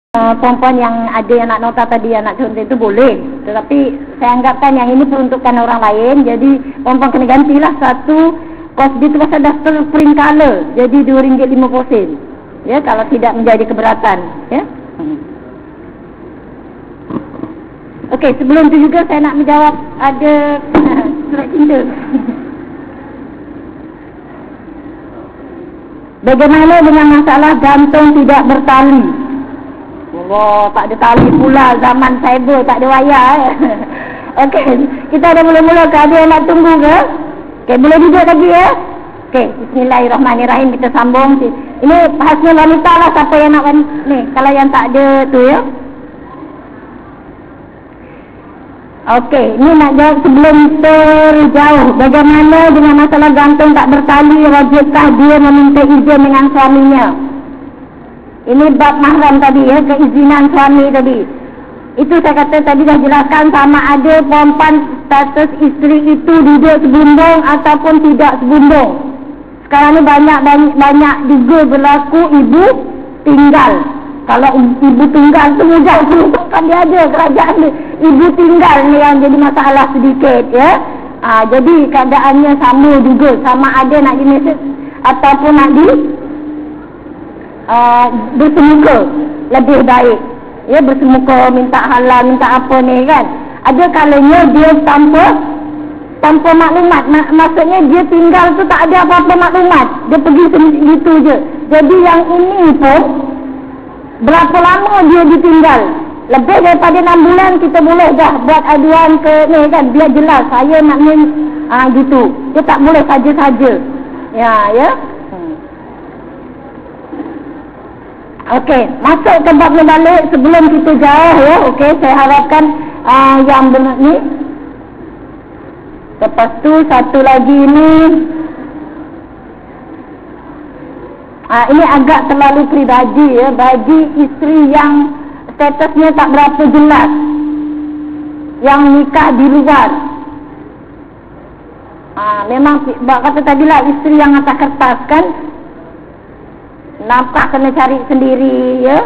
perempuan yang ada yang nak nota tadi, yang nak contoh itu boleh. Tetapi saya anggapkan yang ini peruntukan orang lain. Jadi perempuan kena gantilah satu kos dia tu pasal dah spring color. Jadi RM2.50. Ya, kalau tidak menjadi keberatan. Ya. Okey, sebelum tu juga saya nak menjawab ada surat cinta. Bagaimana dengan masalah gantung tidak bertali? Allah, tak ada tali pula, zaman cyber tak ada wayar. Okey, kita dah mula-mula ke, ada yang nak tunggu ke? Okey, boleh duduk lagi ya? Okey, bismillahirrahmanirrahim, kita sambung. Ini khasnya wanita lah, siapa yang nak ni, kalau yang tak ada tu ya. Okey, ini nak jawab sebelum terjauh. Bagaimana dengan masalah gantung tak bertali? Wajibkah dia meminta izin dengan suaminya? Ini bab mahram tadi ya, keizinan suami tadi. Itu saya kata tadi dah jelaskan, sama ada perempuan status isteri itu duduk sebumbung ataupun tidak sebumbung. Sekarang ni banyak juga berlaku ibu tinggal. Kalau ibu tunggal tu mudah kan dia ada kerajaan ni. Ibu tinggal ni yang jadi masalah sedikit ya. Jadi keadaannya sama juga, sama ada nak di mesej ataupun nak di bersemuka lebih baik. Ya, bersemuka, minta halal, minta apa ni kan. Ada kalanya dia tanpa maklumat. Maksudnya dia tinggal tu tak ada apa-apa maklumat. Dia pergi gitu je. Jadi yang ini pun berapa lama dia ditinggal? Lebih daripada 6 bulan kita boleh dah buat aduan ke ni kan, biar jelas saya nak ni gitu. Dia tak boleh saja-saja. Ya. Okey, masuk ke bab ni balik sebelum kita jauh ya. Okey, saya harapkan yang benar ni. Lepas tu satu lagi ni, ini agak terlalu peribadi ya, bagi isteri yang statusnya tak berapa jelas, yang nikah di luar. Memang kata tadilah, isteri yang atas kertas kan, nafkah kena cari sendiri ya.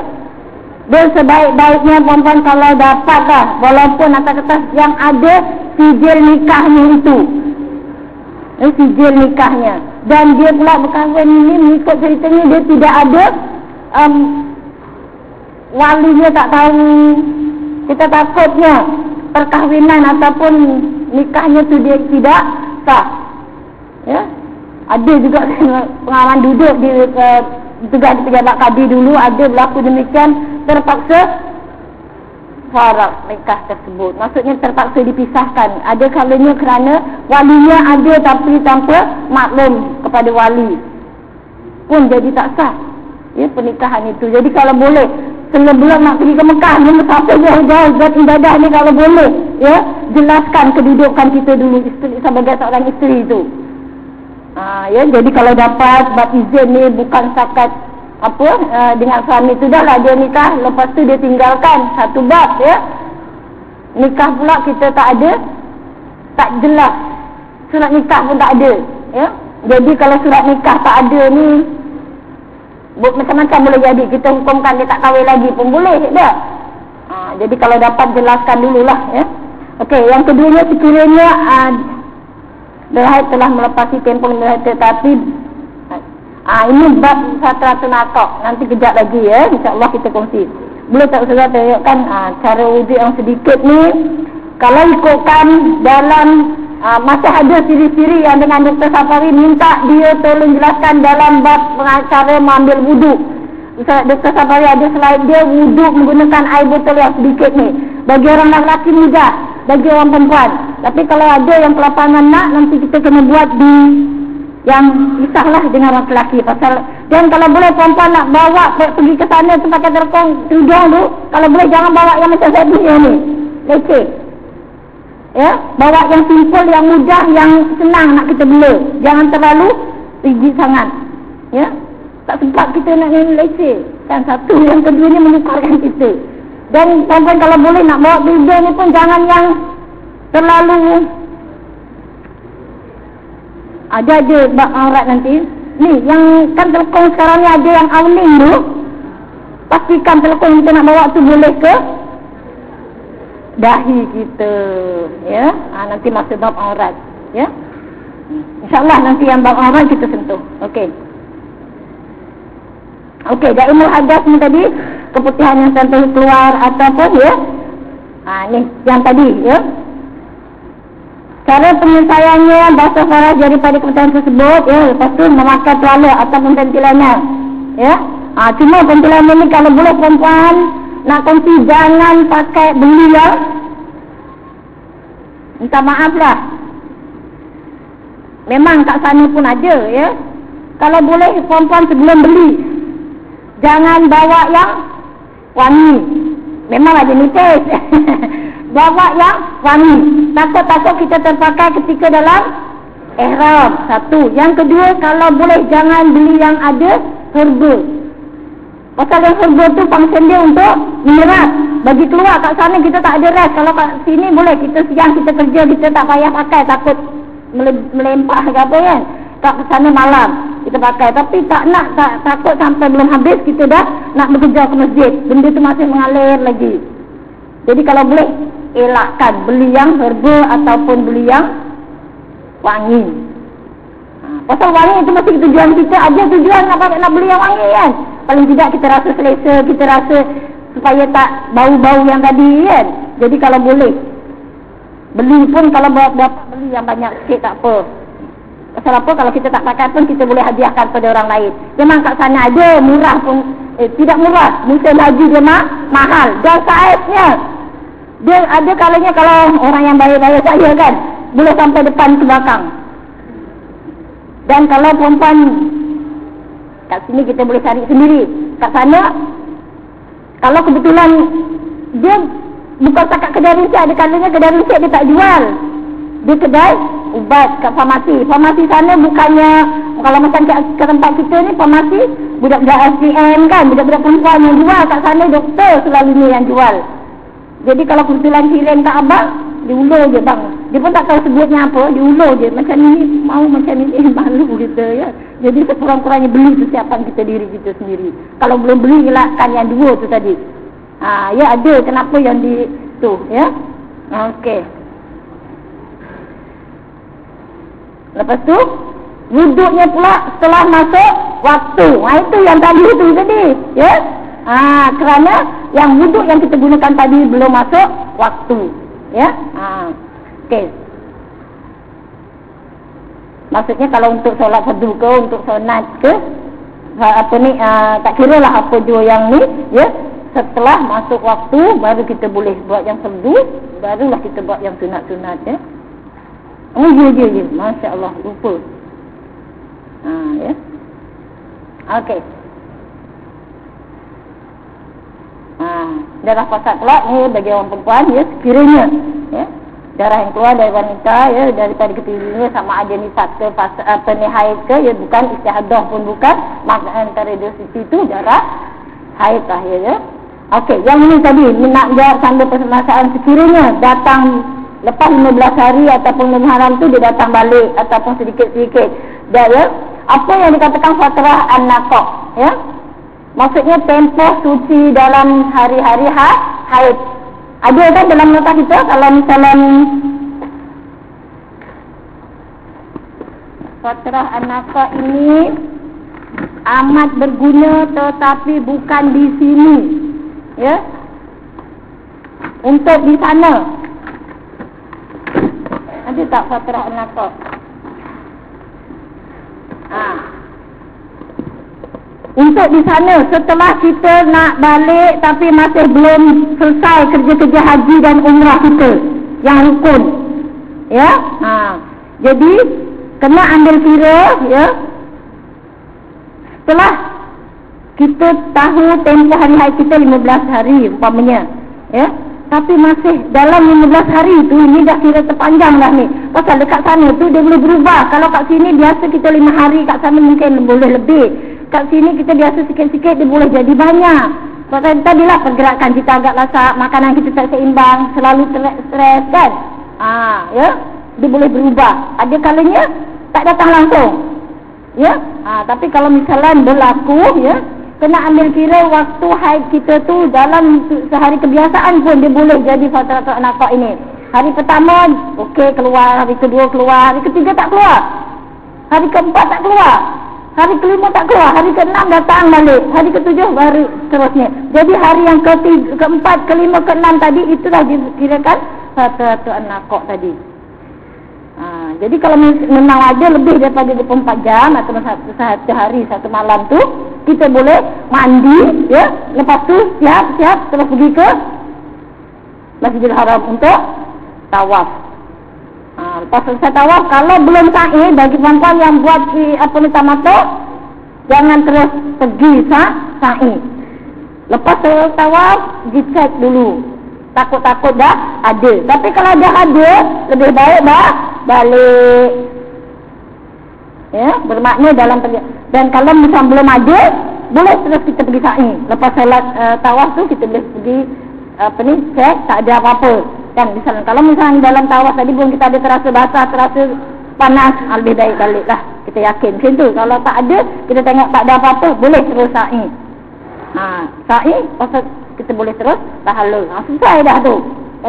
Dia sebaik-baiknya perempuan kalau dapat lah, walaupun atas kertas yang ada sijil nikahnya itu, sijil nikahnya. Dan dia pula berkahwin ini, mengikut ceritanya dia tidak ada walinya, tak tahu. Kita takutnya perkahwinan ataupun nikahnya tu dia tidak sah ya. Ada juga pengalaman duduk di tugas pejabat kadi dulu, ada berlaku demikian, terpaksa farak nikah tersebut. Maksudnya terpaksa dipisahkan. Ada kalanya kerana walinya ada tapi tanpa maklum kepada wali, pun jadi tak sah ya pernikahan itu. Jadi kalau boleh sebelum nak pergi ke Mekah ni, musafir jauh-jauh buat ibadah ni, kalau boleh ya, jelaskan kedudukan kita dulu isteri, sebagai seorang isteri itu. Ya, jadi kalau dapat bab izin ni bukan setakat dengan suami tu dah lah dia nikah, lepas tu dia tinggalkan satu bab ya. Nikah pula kita tak ada, tak jelas, surat nikah pun tak ada ya. Jadi kalau surat nikah tak ada ni, macam-macam boleh jadi. Kita hukumkan dia tak kahwin lagi pun boleh tak? Jadi kalau dapat jelaskan dululah ya. Okey, yang keduanya, sekiranya berhaid telah melepasi tempoh berhaid, tetapi ini bab satratul nakak, nanti kejap lagi ya, insya-Allah kita kongsi. Boleh tak Ustazah tunjukkan cara wuduk yang sedikit ni? Kalau ikutkan dalam masih ada ciri-ciri yang dengan Dr. Safari minta dia tolong jelaskan dalam bab cara mengambil wuduk. Dr. Safari ada slide dia wuduk menggunakan air botol yang sedikit ni. Bagi orang lelaki mudah, bagi orang perempuan. Tapi kalau ada yang kelapangan nak, nanti kita kena buat di yang pisahlah dengan orang lelaki pasal. Dan kalau boleh perempuan nak bawa pergi ke sana tu pakai terkong tudung tu, kalau boleh jangan bawa yang macam saya punya ni, leceh ya, bawa yang simple, yang mudah, yang senang nak kita bela, jangan terlalu rigid sangat ya. Tak sempat kita nak leceh kan. Satu, yang keduanya melukarkan kita. Dan perempuan kalau boleh nak bawa tudung ni pun jangan yang terlalu ada bab aurat nanti. Ni yang kan telekong sekarang ni ada yang awning tu, pastikan telekung kita nak bawa tu boleh ke dahi kita, ya. Nanti masuk bab aurat, ya. InsyaAllah nanti yang bab aurat kita sentuh. Okey. Okey, daimul hadas ni tadi keputihan yang sampai keluar ataupun, ya. Ni yang tadi, ya. Cara penyelesaiannya basuh faraj daripada keputihan tersebut, ya. Lepas tu memakai tuala ataupun pentilana, ya. Cuma pentilana ni kalau boleh perempuan nak kongsi, jangan pakai beli yang minta maaf lah. Memang kat sana pun ada, ya. Kalau boleh perempuan sebelum beli jangan bawa yang wangi. Memang ada nipis bawa yang wangi, takut-takut kita terpakai ketika dalam ihram. Satu. Yang kedua, kalau boleh jangan beli yang ada herba. Pasal yang herba tu function dia untuk menyerap. Bagi keluar kat sana kita tak ada rest. Kalau kat sini boleh, kita siang kita kerja, kita tak payah pakai, takut melempah ke apa kan. Kat sana malam kita pakai. Tapi tak nak, takut sampai belum habis kita dah nak bekerja ke masjid, benda tu masih mengalir lagi. Jadi kalau boleh elakkan beli yang herba ataupun beli yang wangi. Pasal wangi itu mesti tujuan kita, ada tujuan nak beli yang wangi kan. Paling tidak kita rasa selesa, kita rasa supaya tak bau-bau yang tadi kan. Jadi kalau boleh beli pun, kalau dapat beli yang banyak sikit tak apa. Pasal apa, kalau kita tak pakai pun kita boleh hadiahkan pada orang lain. Memang kat sana ada murah pun, tidak murah, musim haji dia mahal. Dan saiznya dia ada kalanya kalau orang yang bayar-bayar saya kan, boleh sampai depan ke belakang. Dan kalau perempuan kat sini kita boleh cari sendiri. Kat sana kalau kebetulan dia bukan setakat kedai runcit, ada kalanya kedai runcit dia tak jual, dia kedai ubat kat farmasi. Farmasi sana bukannya kalau macam ke tempat kita ni, farmasi budak-budak SPM kan, budak-budak perempuan yang jual. Kat sana doktor selalunya yang jual. Jadi kalau kebetulan kirim kat abang, dia ulur je bang. Dia pun tak tahu sebutnya apa, dia ulur je. Macam ni, mau macam ni, malu kita ya. Jadi sekurang-kurangnya beli persiapan kita diri kita sendiri. Kalau belum beli, elakkan yang dua tu tadi. Ya ada, kenapa yang di tu ya. Okey. Lepas tu wuduknya pula setelah masuk waktu. Itu yang tadi tu tadi, ya. Kerana yang wuduk yang kita gunakan tadi belum masuk waktu, ya. Okey. Maksudnya kalau untuk solat fardu ke, untuk sunat ke, apa ni, tak kira lah apa jua yang ni, ya. Setelah masuk waktu baru kita boleh buat yang fardu, barulah kita buat yang sunat-sunat, ya. Ya. Masya Allah, lupa. Ya. Okey. Darah fasad pula ni bagi orang perempuan, ya, sekiranya, ya, darah yang keluar dari wanita, ya, daripada ketidinya sama ada nifas ke, apa ni, haid ke, ya, bukan istihadah pun bukan, maka antara dua sisi itu darah haid lah, ya. Okey, yang ini tadi nak jawab tanda permasalahan sekiranya datang lepas 15 hari ataupun Muharram tu dia datang balik ataupun sedikit-sedikit. Dan ya, apa yang dikatakan fatrah an-naqah, ya. Maksudnya tempoh suci dalam hari-hari haid. Ada kan dalam nota kita kalau misalnya fatrah an-naqah ini amat berguna tetapi bukan di sini, ya. Untuk di sana ada tak fatrah an-naqah? Untuk di sana setelah kita nak balik tapi masih belum selesai kerja-kerja haji dan umrah kita yang rukun, ya. Jadi kena ambil kira, ya, setelah kita tahu tempoh hari haid kita 15 hari umpamanya, ya. Tapi masih dalam 15 hari tu, ini dah kira terpanjang dah ni. Pasal dekat sana tu dia boleh berubah. Kalau kat sini biasa kita 5 hari, kat sana mungkin boleh lebih. Kat sini kita biasa sikit-sikit, dia boleh jadi banyak. Pasal tadilah pergerakan kita agak lasak, makanan kita tak seimbang, selalu stres kan. Ya, dia boleh berubah. Ada kalanya tak datang langsung, ya. Tapi kalau misalnya berlaku, ya, kena ambil kira waktu haid kita tu dalam sehari kebiasaan pun dia boleh jadi fatratul anaqah ini. Hari pertama okey keluar, hari kedua keluar, hari ketiga tak keluar, hari keempat tak keluar, hari kelima tak keluar, hari keenam datang balik, hari ketujuh baru terusnya. Jadi hari yang keempat, kelima, keenam tadi itulah dikirakan fatratul anaqah tadi. Jadi kalau memang ada lebih daripada 24 jam atau satu hari satu malam tu, kita boleh mandi ya, lepas tu siap terus pergi ke Masjidil Haram untuk tawaf. Lepas selesai tawaf, kalau belum sa'i, bagi perempuan yang buat tamattu, jangan terus pergi sa'i. Lepas selesai tawaf, dicek dulu. Takut-takut dah ada. Tapi kalau dah ada, lebih baik balik. Ya, bermakna dalam dan kalau misal belum ada, boleh terus kita pergi sa'i. Lepas solat tawaf tu kita boleh pergi cek tak ada apa-apa. Dan misalnya kalau misalnya dalam tawaf tadi pun kita ada terasa basah, terasa panas, lebih baik baliklah. Kita yakin macam tu. Kalau tak ada, kita tengok tak ada apa-apa, boleh terus sa'i. Sa'i pasal kita boleh terus pahala. Selesai dah tu.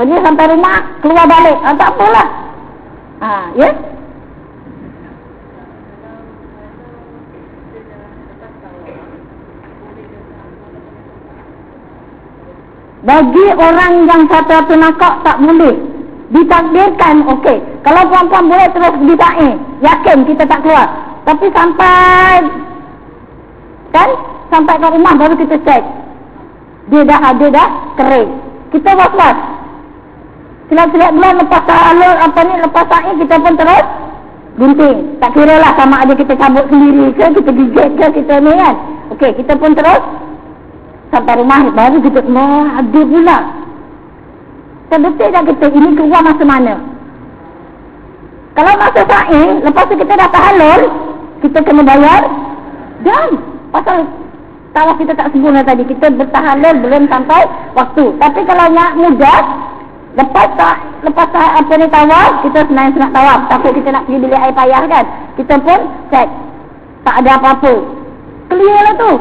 Dia sampai rumah, keluar balik. Tak apalah. Ya? Bagi orang yang fatratul anaqah tak boleh. Ditakdirkan, okey. Kalau perempuan boleh terus pergi sa'i, yakin kita tak keluar. Tapi sampai ke rumah baru kita cek. Dia dah ada dah kering. Kita was-was. Silap-silap bulan lepas lepas sa'i kita pun terus gunting. Tak kira lah sama ada kita cabut sendiri ke, kita gigit ke, kita ni kan. Okey, kita pun terus sampai rumah baru kita ada pula. Terbetul dah kita ini keluar masa mana. Kalau masa sa'i, lepas tu kita dah tahalul, kita kena bayar dan pasal tawaf kita tak sempurna tadi, kita bertahalul belum sampai waktu. Tapi kalau nak mudah, lepas tawaf, kita senang tawaf. Takut kita nak pergi bilik air payah kan, kita pun cek tak ada apa-apa, clear lah tu.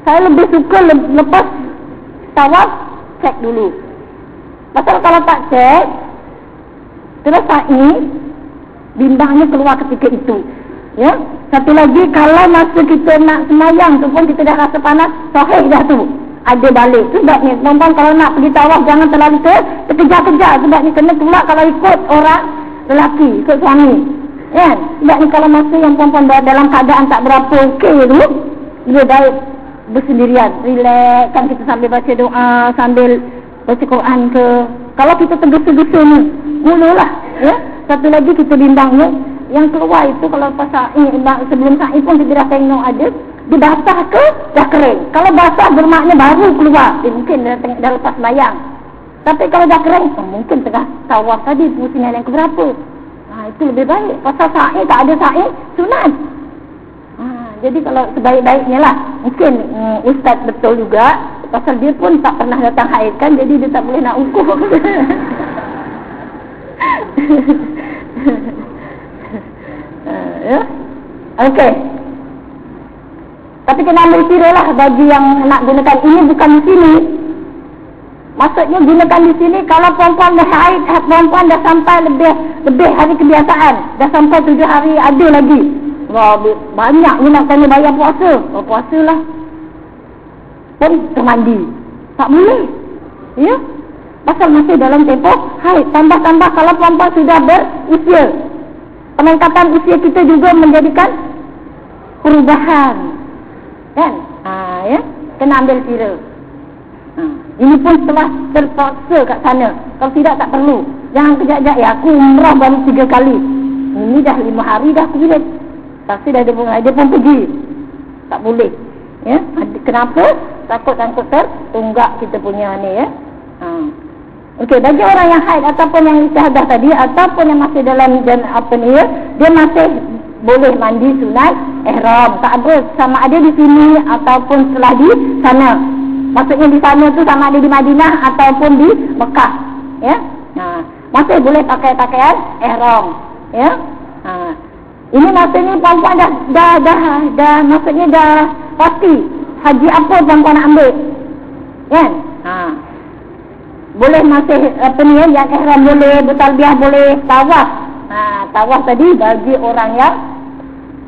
Saya lebih suka lepas tawaf cek dulu. Pasal kalau tak cek terus sa'i, bimbangnya keluar ketika itu. Ya, satu lagi kalau masa kita nak semayang tu pun kita dah rasa panas, sahih dah tu, ada balik. Sebabnya perempuan kalau nak pergi tawaf jangan terlalu terkejar-kejar. Sebabnya kena pula kalau ikut orang lelaki, ikut suami kan. Sebabnya kalau masa yang perempuan dalam keadaan tak berapa okey tu, dia baik bersendirian, relax kan, kita sambil baca doa, sambil baca Quran ke. Kalau kita tergesa-gesa ni, mulalah ya. Satu lagi kita bimbangnya yang keluar itu kalau pas sa'i, sebelum sa'i pun kita dah tengok ada dia basah ke dah kering. Kalau basah bermakna baru keluar, mungkin dah lepas bayang. Tapi kalau dah kering, mungkin tengah tawaf tadi, pusingan yang keberapa. Itu lebih baik. Pasal sa'i tak ada sa'i, sunat. Jadi kalau sebaik-baiknya lah, mungkin ustaz betul juga, pasal dia pun tak pernah datang haid kan, jadi dia tak boleh nak ukur. Ya? Okey. Tapi kena ambil kira lah bagi yang nak gunakan ini, bukan di sini. Maksudnya gunakan di sini kalau perempuan dah haid, perempuan dah sampai lebih hari kebiasaan, dah sampai 7 hari ada lagi. Wah, banyak ni nak tanya bayar puasa. Puasa lah pun termandi. Tak boleh. Ya? Pasal masih dalam tempoh haid. Tambah-tambah kalau perempuan sudah berusia, peningkatan usia kita juga menjadikan perubahan kan. Ya, kena ambil kira. Ini pun telah terpaksa kat sana. Kalau tidak tak perlu. Jangan kejap-kejap, ya aku umrah baru 3 kali, ini dah 5 hari dah aku pilih. Pasti dah dia pun pergi. Tak boleh. Ya, kenapa? Takut tertunggak kita punya ni ya. Okey, bagi orang yang haid ataupun yang istihadah tadi, ataupun yang masih dalam dia masih boleh mandi sunat ihram. Tak ada sama ada di sini ataupun setelah di sana. Maksudnya di sana tu sama ada di Madinah ataupun di Mekah. Ya. Masih boleh pakai pakaian ihram. Ya. Ini maksudnya perempuan dah maksudnya dah pasti haji apa tuan-tuan nak ambil, kan? Boleh masih apa ni ya, yang ihram boleh, bertalbiah boleh, tawaf. Tawaf tadi bagi orang yang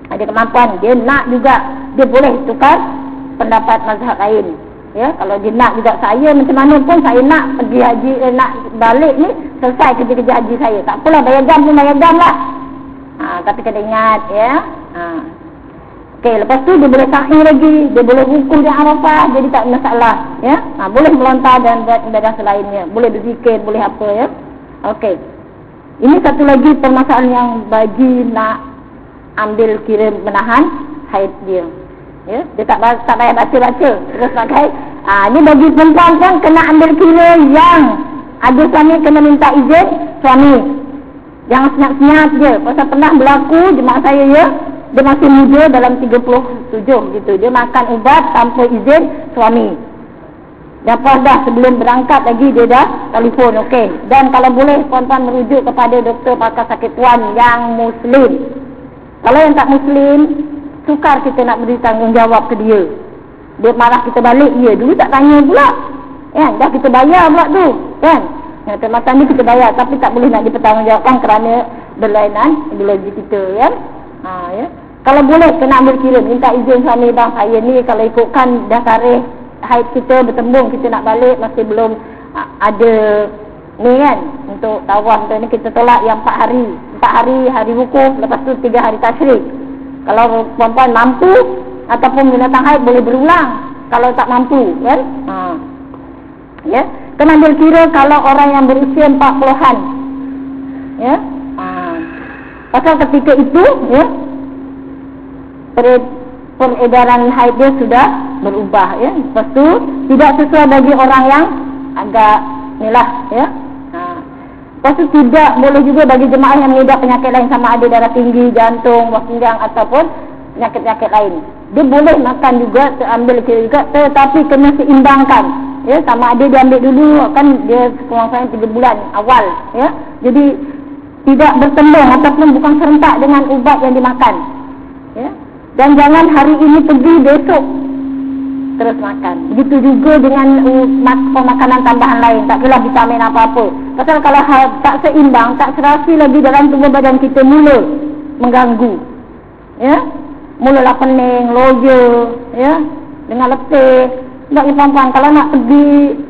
ada kemampuan, dia nak juga, dia boleh tukar pendapat mazhab lain. Ya, kalau dia nak juga, saya macam mana pun saya nak pergi haji, nak balik ni selesai kerja-kerja haji saya. Tak apalah, bayar jam pun bayar jam lah. Tapi kena ingat ya. Okey, lepas tu dia boleh sa'i lagi, dia boleh wukuf di Arafah, jadi tak masalah ya. Boleh melontar dan buat ibadah selainnya, boleh berzikir, boleh apa ya. Okey. Ini satu lagi permasalahan yang bagi nak ambil kira menahan haid dia. Ya, dia tak payah baca-baca terus pakai. Ini bagi perempuan pun kena ambil kira yang ada suami, kena minta izin suami. Jangan senyap-senyap je. Pasal pernah berlaku jemaah saya ya, dia masih muda dalam 37 gitu. Dia makan ubat tanpa izin suami. Lepas dah sebelum berangkat lagi dia dah telefon, okey. Dan kalau boleh puan-puan merujuk kepada doktor pakar sakit tuan yang Muslim. Kalau yang tak Muslim, sukar kita nak beri tanggungjawab ke dia. Dia marah kita balik, ya dulu tak tanya pula kan, dah kita bayar pula tu kan. Masa ni kita bayar, tapi tak boleh nak dipertanggungjawabkan kerana berlainan ideologi kita kan. Ya. Kalau boleh kena ambil kira, minta izin suami, bang saya ni kalau ikutkan dah tarikh haid kita bertembung, kita nak balik masih belum ada ni kan, untuk tawaf ni kita tolak yang 4 hari hari wukuf, lepas tu 3 hari tasyrik. Kalau perempuan mampu ataupun binatang haid boleh berulang. Kalau tak mampu kan. Ya, kena ambil kira kalau orang yang berusia 40-an. Ya. Pasal ketika itu ya, peredaran haid dia sudah berubah ya. Lepas tu tidak sesuai bagi orang yang agak inilah ya. Lepas tu tidak boleh juga bagi jemaah yang mengidap penyakit lain, sama ada darah tinggi, jantung, buah pinggang ataupun penyakit-penyakit lain. Dia boleh makan juga, ambil kira juga, tetapi kena seimbangkan. Ya, sama ada dia ambil dulu kan, dia kurang-kurang 3 bulan awal ya. Jadi tidak bertembung ataupun bukan serentak dengan ubat yang dimakan. Ya. Dan jangan hari ini pergi besok terus makan. Begitu juga dengan pemakanan tambahan lain, tak kira vitamin apa-apa. Pasal kalau tak seimbang, tak serasi lagi dalam tubuh badan kita, mula mengganggu. Ya, mulalah pening, loyo, ya, dengan letih. Bagi perempuan kalau nak pergi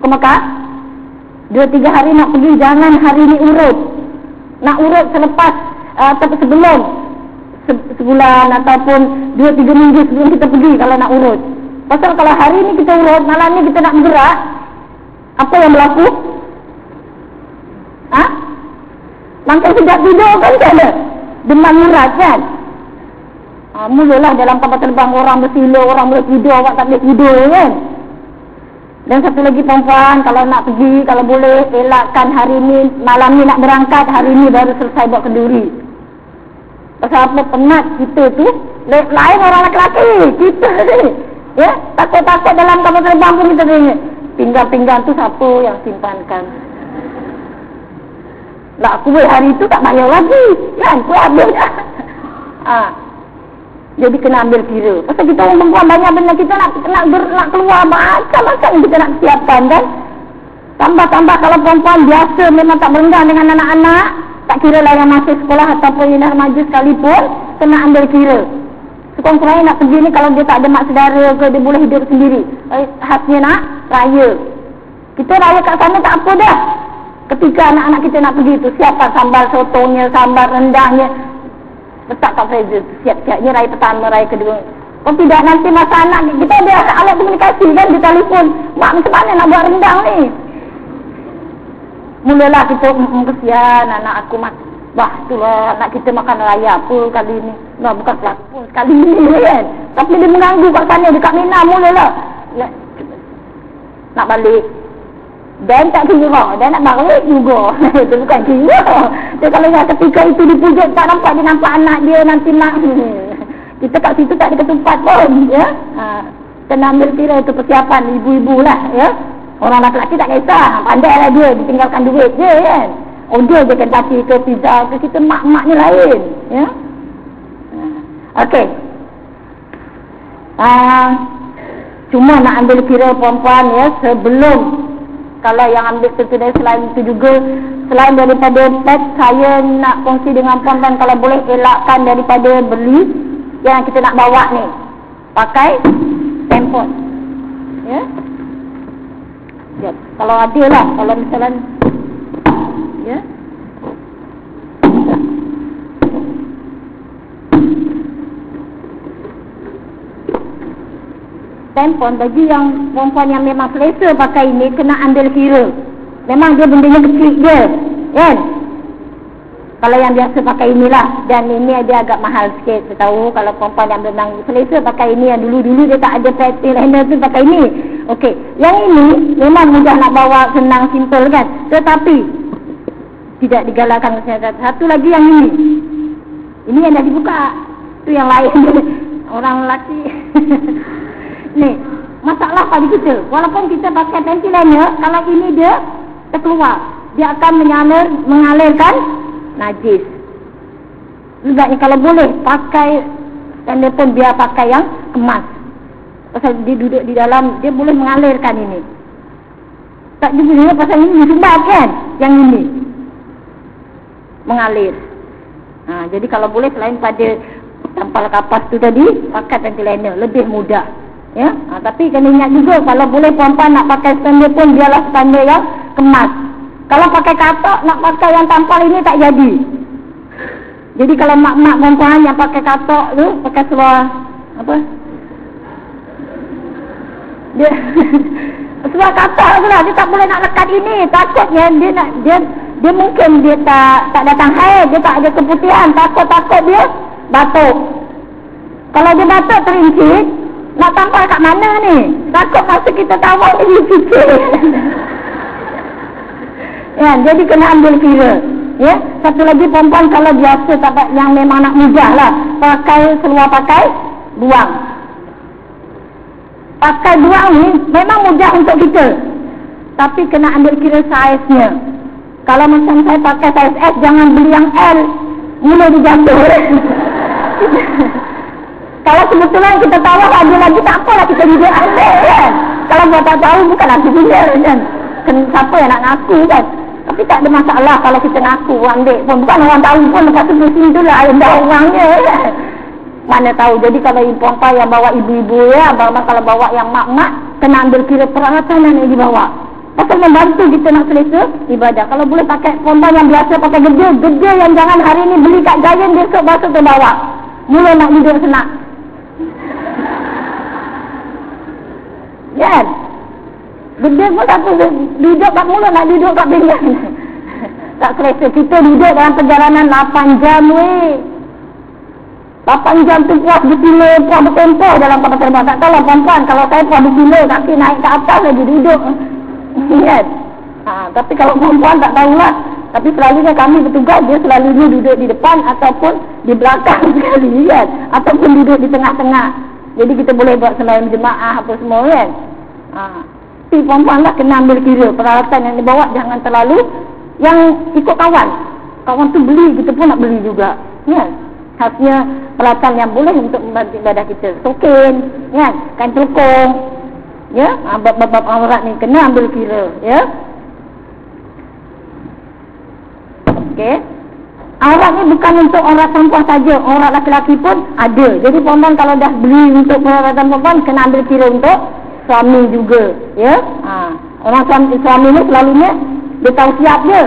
ke Mekah 2-3 hari nak pergi, jangan hari ni urut. Nak urut selepas atau sebelum sebulan ataupun 2-3 minggu sebelum kita pergi kalau nak urut. Pasal kalau hari ni kita urut, malam ni kita nak bergerak, apa yang berlaku? Langkah sejak tidur kan tak ada demam urat kan. Mulalah dalam kapal terbang orang bersila, orang boleh tidur, awak tak boleh tidur kan. Dan satu lagi perempuan, kalau nak pergi, kalau boleh elakkan hari ni, malam ni nak berangkat, hari ni baru selesai buat kenduri. Pasal apa, penat kita tu lain orang lelaki kita ni ya, takut-takut dalam kapal terbang pun kita tanya pinggang-pinggang tu siapa yang simpankan lah, kuih hari tu tak bayar lagi kan, kuih habis jadi kena ambil kira. Pasal kita orang perempuan banyak benda kita nak keluar, macam-macam kita nak siapkan kan. Tambah-tambah kalau perempuan biasa memang tak berenggang dengan anak-anak, tak kira lah yang masih sekolah ataupun yang remaja sekalipun, kena ambil kira. Sekurang-kurangnya nak pergi ni, kalau dia tak ada mak saudara ke, dia boleh hidup sendiri. Khasnya nak raya. Kita raya kat sana tak apa dah. Ketika anak-anak kita nak pergi tu, siapkan sambal sotongnya, sambal rendahnya, letak kat freezer, siap-siapnya raya pertama, raya kedua. Kalau tidak nanti masa anak kita ada alat komunikasi kan, di telefon, mak macam mana nak buat rendang ni. Mulalah kita kesian anak aku wah itulah anak kita makan raya apa kali ni. Nah bukan pelakon sekali ni kan, tapi dia mengganggu kat sana dekat Mina. Mulalah nak balik dan tak kira, dan nak balik juga. Itu bukan kira. Jadi kalau ketika itu dipujuk tak nampak, dia nampak anak dia nanti nak kita kat situ tak ada ketumpat pun ya. Kena ambil kira itu persiapan ibu-ibu lah ya. Orang lelaki tak kisah, pandai lah dia, ditinggalkan duit je kan. Order je Kentucky ke pizza ke, kita mak-mak ni lain ya. Okey. Cuma nak ambil kira perempuan ya, sebelum, kalau yang ambil tertulis selain itu juga, selain daripada pet, saya nak kongsi dengan perempuan, kalau boleh elakkan daripada beli yang kita nak bawa ni, pakai tampon ya. Ya, kalau ada lah, kalau misalnya ya. Tampon bagi yang perempuan yang memang selesa pakai ini, kena ambil kira. Memang dia bendanya kecil dia, kan? Kalau yang biasa pakai inilah. Dan ini dia agak mahal sikit, saya tahu. Kalau perempuan yang memang selesa pakai ini, yang dulu-dulu dia tak ada panty liner tu, pakai ini. Okey, yang ini memang mudah nak bawa, senang, simple kan? Tetapi tidak digalakkan kesihatan. Satu lagi yang ini. Ini yang dah dibuka. Tu yang lain. Orang lelaki. Ni, masalah pada kita. Walaupun kita pakai panty liner, kalau ini dia terkeluar, dia akan mengalirkan najis. Sebabnya kalau boleh pakai standard pun biar pakai yang kemas. Pasal dia duduk di dalam, dia boleh mengalirkan ini. Tak juga pasal ini disumbat kan, yang ini mengalir. Jadi kalau boleh selain pada tampal kapas tu tadi, pakai panty liner, lebih mudah. Ya, tapi kena ingat juga, kalau boleh perempuan nak pakai standard pun biarlah standard yang kemas. Kalau pakai katok, nak pakai yang tampal ini tak jadi. Jadi kalau mak-mak perempuan yang pakai katok tu, pakai seluar apa? Dia seluar katok tu lah, dia tak boleh nak lekat ini. Takutnya dia mungkin dia tak datang haid, dia tak ada keputihan, takut dia batuk. Kalau dia batuk terincit, nak tampal kat mana ni? Takut masa kita tawar dia fikir. Ya, jadi kena ambil kira. Ya, satu lagi perempuan kalau biasa tak, yang memang nak mudah lah, pakai seluar pakai buang. Pakai buang ni memang mudah untuk kita. Tapi kena ambil kira saiznya. Kalau macam saya pakai saiz S, jangan beli yang L. Mula dijatuh. Kalau kebetulan kita tahu ada lagi, tak apalah kita juga ambil kan. Kalau buat tak tahu bukan aku punya kan. Siapa yang nak ngaku kan. Tapi tak ada masalah kalau kita ngaku ambil pun. Bukan orang tahu pun, lepas tu pusing tu lah yang dah orangnya kan. Mana tahu. Jadi kalau perempuan yang bawa ibu-ibu ya, abang-abang kalau bawa yang mak-mak, kena ambil kira peralatan yang dibawa. Pasal membantu kita nak selesa ibadah. Kalau boleh pakai perempuan yang biasa pakai gede yang jangan hari ni beli kat Giant, besok basuh terbawa. Mula nak duduk senang. Kan? Gede pun tak apa, duduk kat mulut, nak duduk kat pinggang. Tak selesa. Kita duduk dalam perjalanan 8 jam weh. 8 jam tu puas bersila, puas bertempoh dalam kapal terbang. Tak tahu lah perempuan, kalau saya puas bersila, kaki naik ke atas lagi duduk. Kan? Tapi kalau perempuan tak tahulah. Tapi selalunya kami bertugas, dia selalunya duduk di depan ataupun di belakang sekali kan. Ataupun duduk di tengah-tengah. Jadi kita boleh buat sembahyang jemaah apa semua kan. Tapi perempuan lah kena ambil kira peralatan yang dibawa, jangan terlalu yang ikut kawan. Kawan tu beli, kita pun nak beli juga kan. Khasnya peralatan yang boleh untuk membantu ibadah kita. Token kan, kain telukung ya, bab-bab aurat ni kena ambil kira ya. Okey. Aurat ni bukan untuk orang perempuan saja, orang lelaki pun ada. Jadi perempuan kalau dah beli untuk peralatan perempuan, kena ambil kira untuk suami juga ya. Orang suami ni selalunya dia tahu siap je.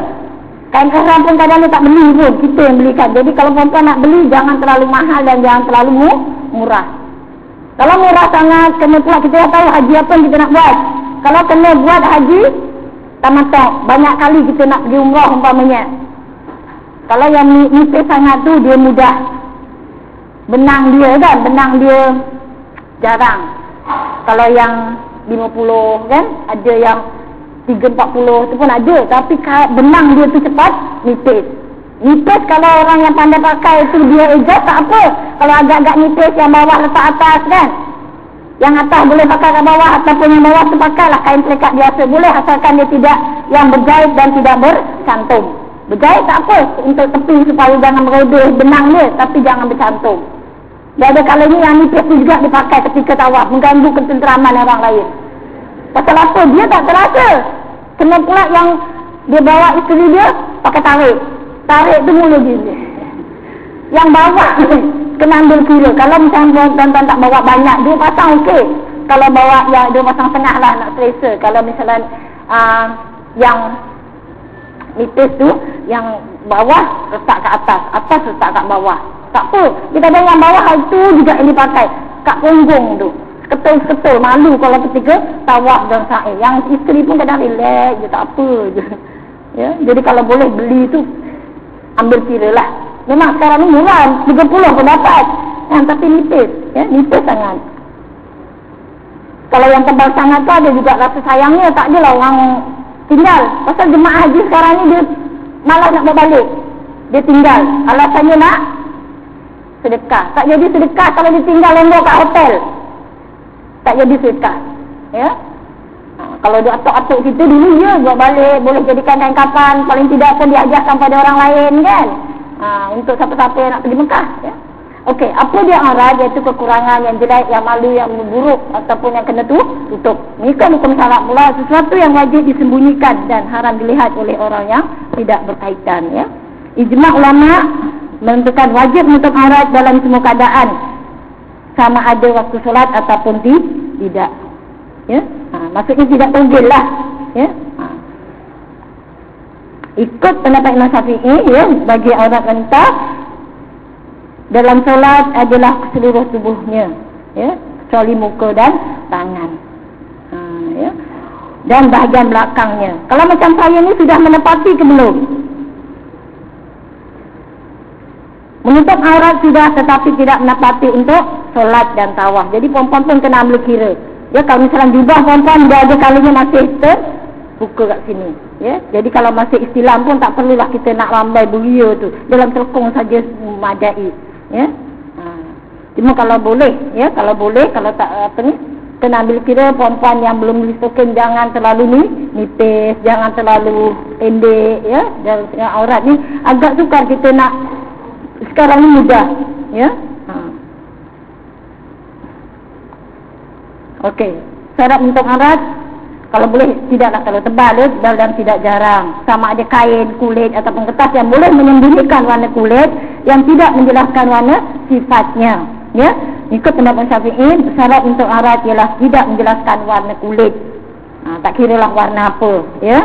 Kain ihram pun kadang dia tak beli pun, kita yang belikan. Jadi kalau perempuan nak beli, jangan terlalu mahal dan jangan terlalu murah. Kalau murah sangat, kena pula kita dah tahu haji apa yang kita nak buat. Kalau kena buat haji tamattu, banyak kali kita nak pergi umrah umpamanya. Kalau yang nipis sangat tu, dia mudah. Benang dia kan, benang dia jarang. Kalau yang 50 kan, ada yang 340 tu pun ada. Tapi benang dia tu cepat nipis. Nipis kalau orang yang pandai pakai tu dia ejat tak apa. Kalau agak-agak nipis yang bawah letak atas kan, yang atas boleh pakai kat bawah, ataupun yang bawah tu pakailah kain pelikat biasa. Boleh asalkan dia tidak yang berjahit dan tidak bercantum. Berjahit tak apa untuk tepi supaya jangan merodeh benang dia, tapi jangan bercantum. Dan ada kalanya yang nipis tu juga dipakai ketika tawaf, mengganggu ketenteraman orang lain. Pasal apa? Dia tak terasa. Kena pula yang dia bawa isteri dia pakai tarik. Tarik tu mula dia. Yang bawa kena ambil kira. Kalau misalnya tuan-tuan tak bawa banyak, 2 pasang okey. Kalau bawa yang 2 pasang setengah lah nak selesa. Kalau misalnya yang nipis tu, yang bawah letak kat atas, atas letak kat bawah. Tak apa, kita ada yang bawah itu juga yang dipakai kat punggung tu. Ketul-ketul, malu kalau ketika tawaf dan sa'i. Yang isteri pun kadang relax je, tak apa je. Ya, jadi kalau boleh beli tu ambil kira lah. Memang sekarang ni murah, 30 pun dapat. Tapi nipis, ya, nipis sangat. Kalau yang tebal sangat tu ada juga rasa sayangnya, tak adalah orang tinggal. Pasal jemaah haji sekarang ni dia malas nak berbalik. Dia tinggal, alasannya nak sedekah. Tak jadi sedekah kalau dia tinggal lembok kat hotel. Tak jadi sedekah. Ya. Kalau dia atuk-atuk kita dulu ya buat balik, boleh jadikan kain kapan, paling tidak pun diajarkan pada orang lain kan. Untuk siapa-siapa yang nak pergi Mekah, ya. Okey, apa dia arah, iaitu kekurangan yang jelek, yang malu, yang buruk ataupun yang kena tutup. Ini kan hukum syarak pula, sesuatu yang wajib disembunyikan dan haram dilihat oleh orang yang tidak berkaitan, ya. Ijma' ulama menentukan wajib menutup aurat dalam semua keadaan, sama ada waktu solat ataupun tidak, ya. Maksudnya tidak tunggil lah, ya. Ikut pendapat Imam Syafi'i, ya, bagi aurat wanita dalam solat adalah seluruh tubuhnya, ya, kecuali muka dan tangan, ya, dan bahagian belakangnya. Kalau macam saya ni sudah menepati ke belum? Menutup aurat sudah, tetapi tidak menepati untuk solat dan tawaf. Jadi perempuan pun kena ambil kira. Ya, kalau misalnya jubah perempuan dia ada kalinya masih terbuka kat sini, ya. Jadi kalau masih istilam pun tak perlulah kita nak rambai beria tu. Dalam telekung saja memadai, ya. Cuma kalau boleh, ya, kalau boleh, kalau tak kena ambil kira perempuan yang belum distokin jangan terlalu nipis, jangan terlalu pendek, ya. Dan aurat ni agak sukar kita nak sekarang ni mudah, ya. Okey, syarat untuk aurat kalau boleh tidaklah terlalu tebal dan tidak jarang. Sama ada kain, kulit ataupun kertas yang boleh menyembunyikan warna kulit, yang tidak menjelaskan warna sifatnya, ya. Ikut pendapat Syafi'i, syarat untuk aurat ialah tidak menjelaskan warna kulit. Tak kiralah warna apa, ya.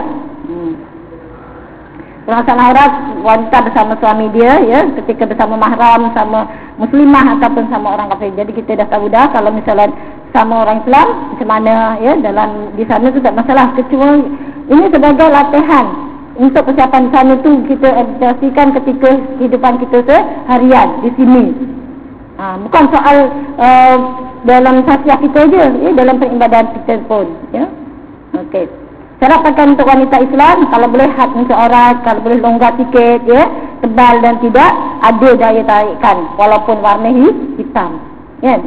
Pelaksanaan aurat wanita bersama suami dia, ya, ketika bersama mahram, sama muslimah ataupun sama orang kafir. Jadi kita dah tahu dah kalau misalnya sama orang Islam macam mana, ya, dalam di sana tu tak masalah, kecuali ini sebagai latihan untuk persiapan sana tu kita adaptasikan ketika kehidupan kita seharian di sini. Bukan soal dalam sasiah kita je, ya, dalam peribadahan kita pun, ya. Okey. Syarat pakaian untuk wanita Islam, kalau boleh hat untuk aurat, kalau boleh longgar sikit, ya, tebal dan tidak ada daya tarikan walaupun warna hitam, ya.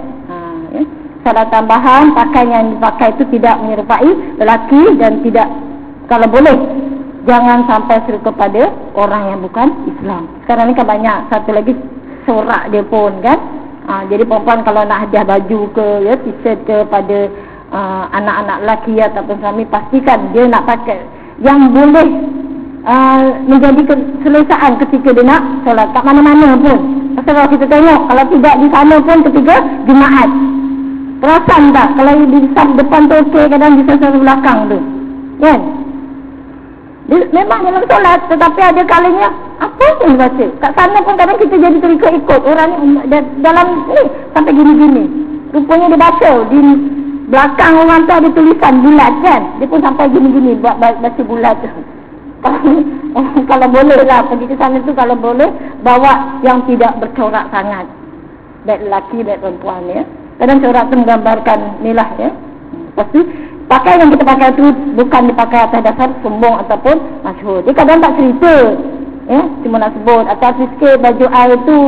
Syarat tambahan, pakaian yang dipakai itu tidak menyerupai lelaki dan tidak, kalau boleh jangan sampai serupa pada orang yang bukan Islam. Sekarang ni kan banyak, satu lagi sorak dia pun kan. Jadi perempuan kalau nak hadiah baju ke, ya, t-shirt ke pada anak-anak lelaki ataupun suami, pastikan dia nak pakai yang boleh menjadi keselesaan ketika dia nak solat kat mana-mana pun. Pasal kalau kita tengok, kalau tidak di sana pun ketika Jumaat, perasan tak kalau di depan tu okey, kadang di sana belakang tu, kan? Memang dalam solat, tetapi ada kalinya apa pun baca. Kat sana pun kadang kita jadi terikut-ikut orang ni dalam ni sampai gini-gini. Rupanya dia baca di belakang orang tu ada tulisan bulat kan. Dia pun sampai gini-gini buat baca bulat tu. Kalau boleh lah pergi ke sana tu, kalau boleh bawa yang tidak bercorak sangat. Baik lelaki, baik perempuan, ya. Kadang corak tu menggambarkan ni lah, ya. Pasti pakai yang kita pakai tu bukan dipakai atas dasar sombong ataupun masyhur. Dia kadang tak cerita, ya, cuma nak sebut atas sikit baju air tu,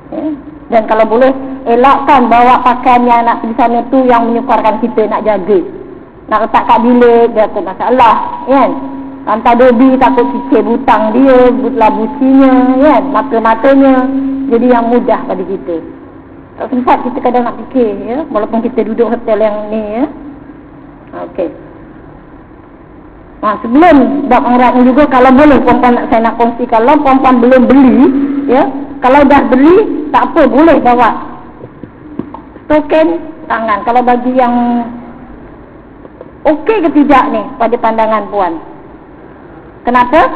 ya. Dan kalau boleh elakkan bawa pakaian yang nak pergi sana tu yang menyukarkan kita, nak jaga. Nak letak kat bilik dia takut masalah, kan. Hantar dobi takut cicir butang dia, labusinya, kan, mata-matanya. jadi yang mudah pada kita. Tak sempat kita kadang nak fikir, ya, walaupun kita duduk hotel yang ni, ya. Okey. Sebelum bab aurat ni juga, kalau boleh perempuan saya nak kongsi, kalau perempuan belum beli, ya, kalau dah beli tak apa, boleh bawa token tangan. Kalau bagi yang okey ke tidak ni pada pandangan puan? Kenapa?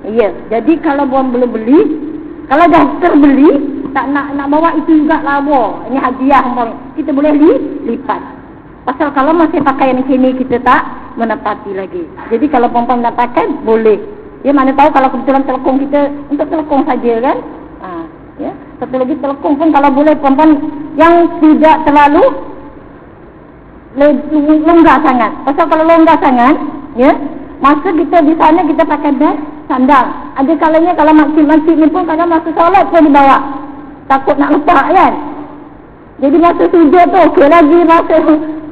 Ya, jadi kalau puan belum beli, kalau dah terbeli, tak nak bawa itu juga lawa. Ini hadiah umpamanya. Kita boleh lipat. Pasal kalau masih pakai yang sini kita tak menepati lagi. Jadi kalau perempuan nak pakai boleh. Ya, mana tahu kalau kebetulan telekong kita untuk telekong saja kan. Ya, satu lagi telekong pun kalau boleh perempuan yang tidak terlalu longgar sangat. Pasal kalau longgar sangat, ya, masa kita di sana kita pakai beg sandal. Ada kalanya kalau makcik-makcik ni pun kadang masa solat pun dibawa. Takut nak letak kan. Jadi masa sujud tu okey lagi, masa,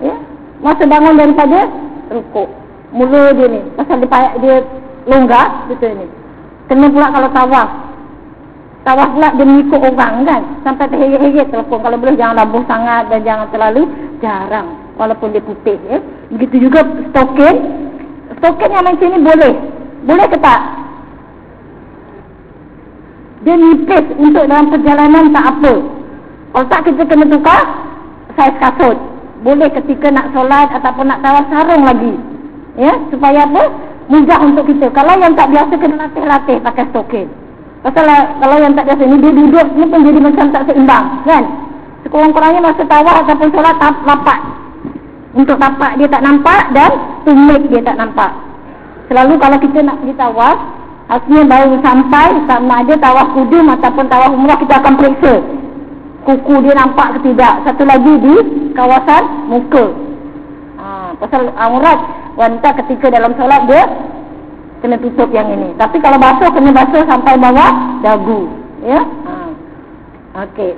ya, masa bangun daripada rukuk. Mula dia ni, pasal dia longgar betul ni. Kena pula kalau tawaf. Tawaf pula dia mengikut orang kan. Sampai terheret-heret telefon. Kalau boleh jangan labuh sangat dan jangan terlalu jarang. Walaupun dia putih, ya. Begitu juga stokin. Stokin yang macam ni boleh. Boleh ke tak? Dia nipis untuk dalam perjalanan tak apa. Kalau tak kita kena tukar saiz kasut. Boleh ketika nak solat ataupun nak tawaf sarung lagi. Ya, supaya apa? Mudah untuk kita. Kalau yang tak biasa kena latih-latih pakai stokin. Pasal kalau yang tak biasa ni dia duduk ni pun jadi macam tak seimbang, kan? Sekurang-kurangnya masa tawaf ataupun solat lapat. Untuk tapak dia tak nampak dan tumit dia tak nampak. Selalu kalau kita nak pergi tawaf, asalnya baru sampai, sama ada tawaf kudum ataupun tawaf umrah, kita akan periksa kuku dia nampak ke tidak. Satu lagi di kawasan muka. Pasal aurat wanita ketika dalam solat dia kena tutup yang ini. Tapi kalau basuh, kena basuh sampai bawah dagu, ya. Okey.